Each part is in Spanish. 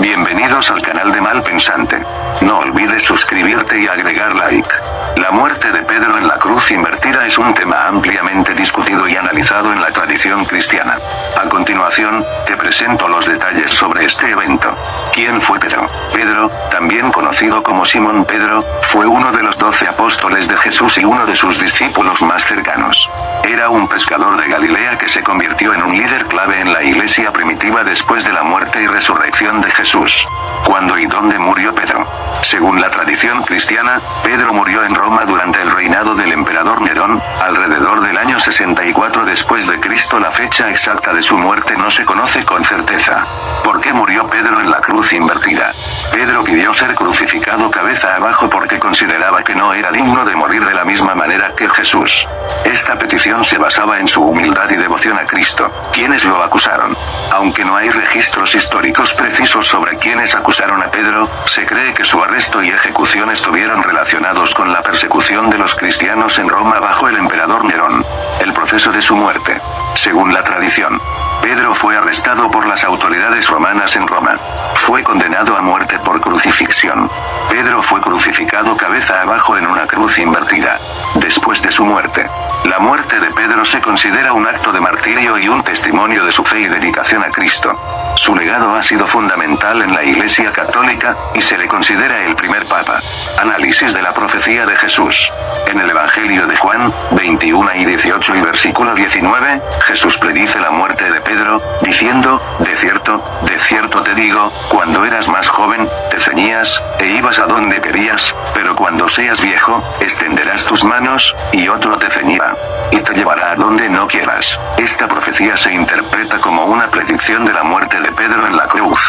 Bienvenidos al canal de Malpensante. No olvides suscribirte y agregar like. La muerte de Pedro en la cruz invertida es un tema ampliamente discutido y analizado en la tradición cristiana. A continuación, te presento los detalles sobre este evento. ¿Quién fue Pedro? Pedro, también conocido como Simón Pedro, fue uno de los 12 apóstoles de Jesús y uno de sus discípulos más cercanos. Era un pescador de Galilea que se convirtió en un líder clave en la iglesia primitiva después de la muerte y resurrección de Jesús. ¿Cuándo y dónde murió Pedro? Según la tradición cristiana, Pedro murió en Roma durante el reinado del emperador Nerón, alrededor del año 64 después de Cristo. La fecha exacta de su muerte no se conoce con certeza. ¿Por qué murió Pedro en la cruz invertida? Pedro pidió ser crucificado cabeza abajo porque consideraba que no era digno de morir de la misma manera que Jesús. Esta petición se basaba en su humildad y devoción a Cristo, quienes lo acusaron. Aunque no hay registros históricos precisos sobre quienes acusaron a Pedro, se cree que su arresto y ejecución estuvieron relacionados con la persecución de los cristianos en Roma bajo el emperador Nerón. El proceso de su muerte. Según la tradición, Pedro fue arrestado por las autoridades romanas en Roma. Fue condenado a muerte por crucifixión. Pedro fue crucificado cabeza abajo en una cruz invertida. Después de su muerte, la muerte de Pedro se considera un acto de martirio y un testimonio de su fe y dedicación a Cristo. Su legado ha sido fundamental en la Iglesia Católica, y se le considera el primer papa. Análisis de la profecía de Jesús. En el Evangelio de Juan, 21 y 18 y versículo 19, Jesús predice la muerte de Pedro, diciendo: de cierto te digo, cuando eras más joven, te ceñías, e ibas a donde querías, pero cuando seas viejo, extenderás tus manos, y otro te ceñirá, y te llevará a donde no quieras. Esta profecía se interpreta como una predicción de la muerte de Pedro en la cruz.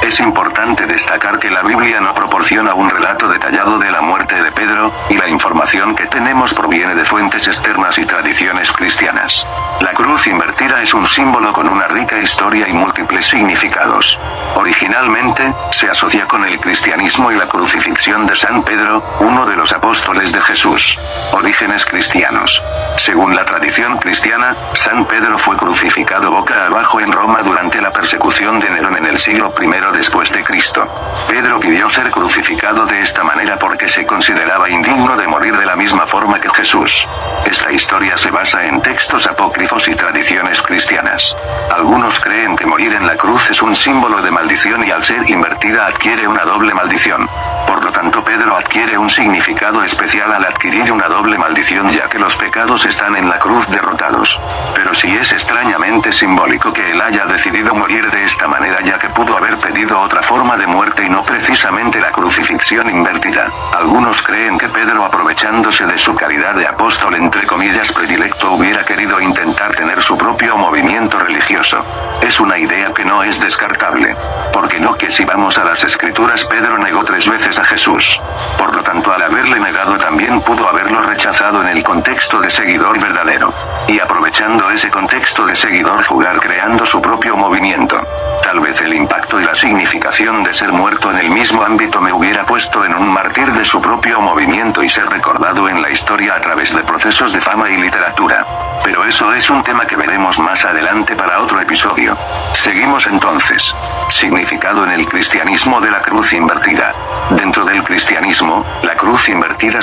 Es importante destacar que la Biblia no proporciona un relato detallado de la muerte de Pedro, y la información que tenemos proviene de fuentes externas y tradiciones cristianas. La cruz invertida es un símbolo con una rica historia y múltiples significados. Originalmente, se asocia con el cristianismo y la crucifixión de San Pedro, uno de los apóstoles de Jesús. Orígenes cristianos. Según la tradición cristiana, San Pedro fue crucificado boca abajo en Roma durante la persecución de Nerón en el siglo I después de Cristo. Pedro pidió ser crucificado de esta manera porque se consideraba indigno de morir de la misma forma que Jesús. Esta historia se basa en textos apócrifos y tradiciones cristianas. Algunos creen que morir en la cruz es un símbolo de maldición y al ser invertida adquiere una doble maldición. Por lo tanto, Pedro adquiere un significado especial al adquirir una doble maldición, ya que los pecados están en la cruz derrotados. Pero sí es extrañamente simbólico que él haya decidido morir de esta manera, ya que pudo haber pedido otra forma de muerte y no precisamente la crucifixión invertida. Algunos creen que Pedro, aprovechándose de su calidad de apóstol entre comillas predilecto, hubiera querido intentar tener su propio movimiento religioso. Es una idea que no es descartable. Porque no, que si vamos a las escrituras, Pedro negó 3 veces a Jesús. Por lo tanto, al haberle negado también pudo haberlo rechazado en el contexto de seguidor verdadero. Y aprovechando ese contexto de seguidor, jugar creando su propio movimiento. Tal vez el impacto y la significación de ser muerto en el mismo ámbito me hubiera puesto en un mártir de su propio movimiento y ser recordado en la historia a través de procesos de fama y literatura. Pero eso es un tema que veremos más adelante para otro episodio. Seguimos entonces. Significado en el cristianismo de la cruz invertida. Dentro del cristianismo, la cruz invertida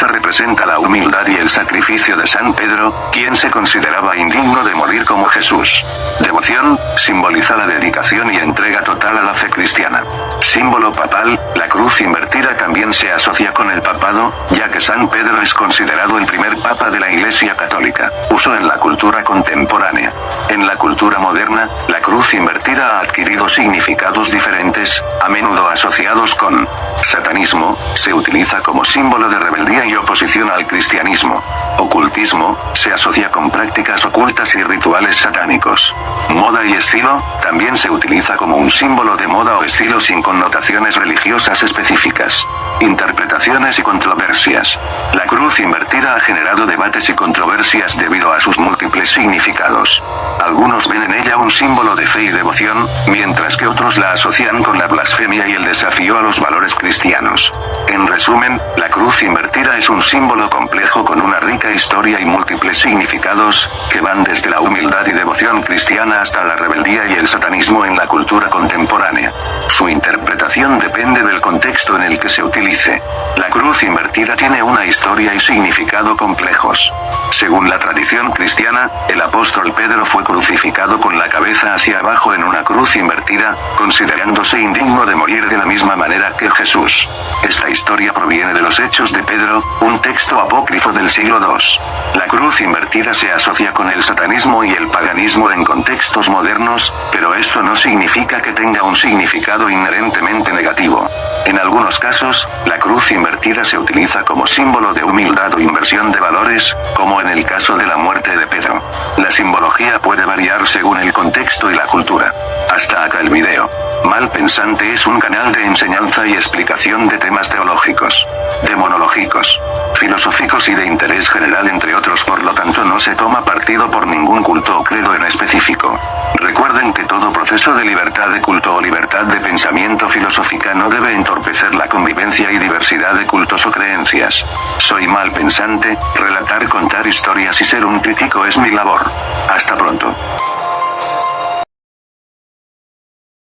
representa la humildad y el sacrificio de San Pedro, quien se consideraba indigno de morir como Jesús. Devoción, simboliza la dedicación y entrega total a la fe cristiana. Símbolo papal, la cruz invertida también se asocia con el papado, ya que San Pedro es considerado el primer papa de la Iglesia Católica. Uso en la cultura contemporánea. En la cultura moderna, la cruz invertida ha adquirido significados diferentes, a menudo asociados con satanismo, se utiliza como símbolo de rebeldía y oposición al cristianismo. Ocultismo, se asocia con prácticas ocultas y rituales satánicos. Moda y estilo, también se utiliza como un símbolo de moda o estilo sin connotaciones religiosas específicas. Interpretaciones y controversias. La cruz invertida ha generado debates y controversias debido debido a sus múltiples significados. Algunos ven en ella un símbolo de fe y devoción, mientras que otros la asocian con la blasfemia y el desafío a los valores cristianos. En resumen, la cruz invertida es un símbolo complejo con una rica historia y múltiples significados, que van desde la humildad y devoción cristiana hasta la rebeldía y el satanismo en la cultura contemporánea. Su interpretación depende del contexto en el que se utilice. La cruz invertida tiene una historia y significado complejos. Según la tradición cristiana, el apóstol Pedro fue crucificado con la cabeza hacia abajo en una cruz invertida, considerándose indigno de morir de la misma manera que Jesús. Esta historia proviene de los Hechos de Pedro, un texto apócrifo del siglo II. La cruz invertida se asocia con el satanismo y el paganismo en contextos modernos, pero esto no significa que tenga un significado inherentemente negativo. En algunos casos, la cruz invertida se utiliza como símbolo de humildad o inversión de valores, como en el caso de la muerte de Pedro. La simbología puede variar según el contexto y la cultura. Hasta acá el video. Malpensante es un canal de enseñanza y explicación de temas teológicos, demonológicos, filosóficos y de interés general entre otros, por lo tanto no se toma partido por ningún culto o credo en específico. Recuerden que todo proceso de libertad de culto o libertad de pensamiento filosófica no debe entorpecer la convivencia y diversidad de cultos o creencias. Soy Malpensante, relatar, contar historias y ser un crítico es mi labor. Hasta pronto.